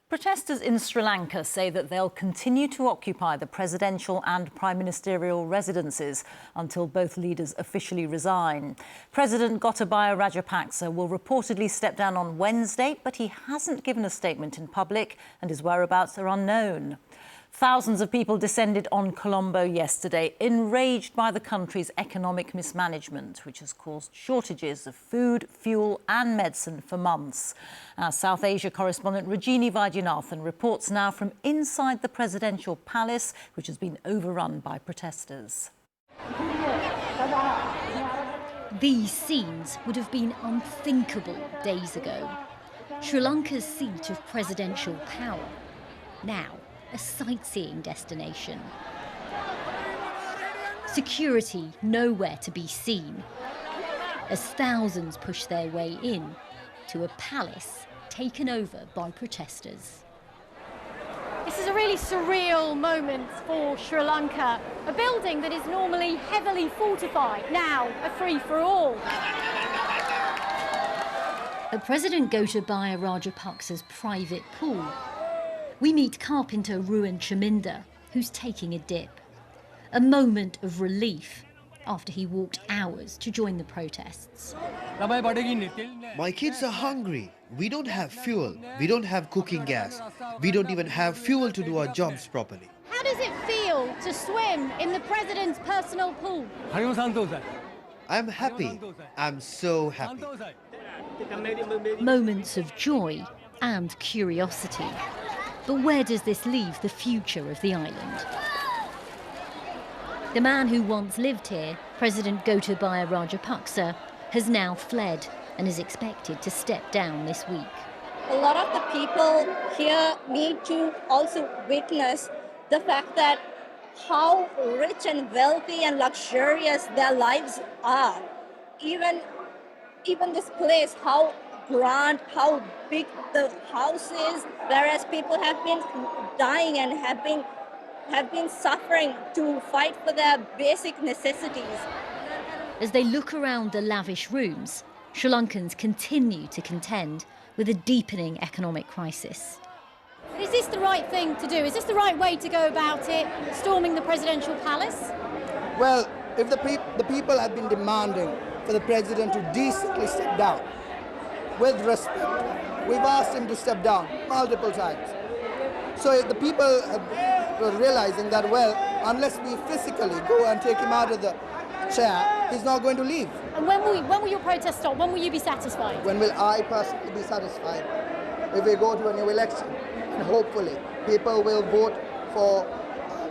Protesters in Sri Lanka say that they'll continue to occupy the presidential and prime ministerial residences until both leaders officially resign. President Gotabaya Rajapaksa will reportedly step down on Wednesday, but he hasn't given a statement in public and his whereabouts are unknown. Thousands of people descended on Colombo yesterday, enraged by the country's economic mismanagement, which has caused shortages of food, fuel and medicine for months. Our South Asia correspondent Rajini Vaidyanathan reports now from inside the presidential palace, which has been overrun by protesters. These scenes would have been unthinkable days ago. Sri Lanka's seat of presidential power, now a sightseeing destination. Security nowhere to be seen, as thousands push their way in to a palace taken over by protesters. This is a really surreal moment for Sri Lanka. A building that is normally heavily fortified, now a free-for-all. At President Gotabaya Rajapaksa's private pool, we meet carpenter Ruan Chaminda, who's taking a dip. A moment of relief after he walked hours to join the protests. My kids are hungry. We don't have fuel. We don't have cooking gas. We don't even have fuel to do our jobs properly. How does it feel to swim in the president's personal pool? I'm happy. I'm so happy. Moments of joy and curiosity. But where does this leave the future of the island? The man who once lived here, President Gotabaya Rajapaksa, has now fled and is expected to step down this week. A lot of the people here need to also witness the fact that how rich and wealthy and luxurious their lives are. Even this place, how grand, how big the house is, whereas people have been dying and have been suffering to fight for their basic necessities. As they look around the lavish rooms, Sri Lankans continue to contend with a deepening economic crisis. Is this the right thing to do? Is this the right way to go about it, storming the presidential palace? Well, if the people have been demanding for the president to decently step down, with respect, we've asked him to step down multiple times. So the people were realizing that, well, unless we physically go and take him out of the chair, he's not going to leave. And when will your protest stop? When will you be satisfied? When will I personally be satisfied? If we go to a new election, and hopefully people will vote for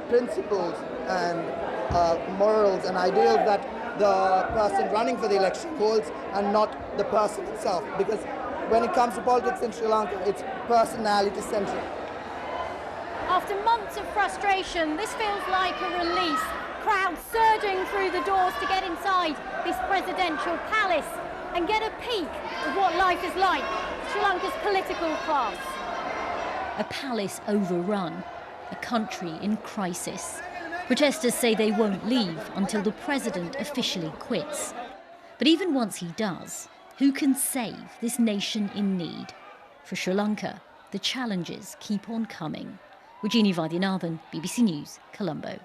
principles and morals and ideals that the person running for the election holds and not the person itself. Because when it comes to politics in Sri Lanka, it's personality centric. After months of frustration, this feels like a release. Crowds surging through the doors to get inside this presidential palace and get a peek of what life is like, Sri Lanka's political class. A palace overrun, a country in crisis. Protesters say they won't leave until the president officially quits. But even once he does, who can save this nation in need? For Sri Lanka, the challenges keep on coming. Rajini Vaidyanathan, BBC News, Colombo.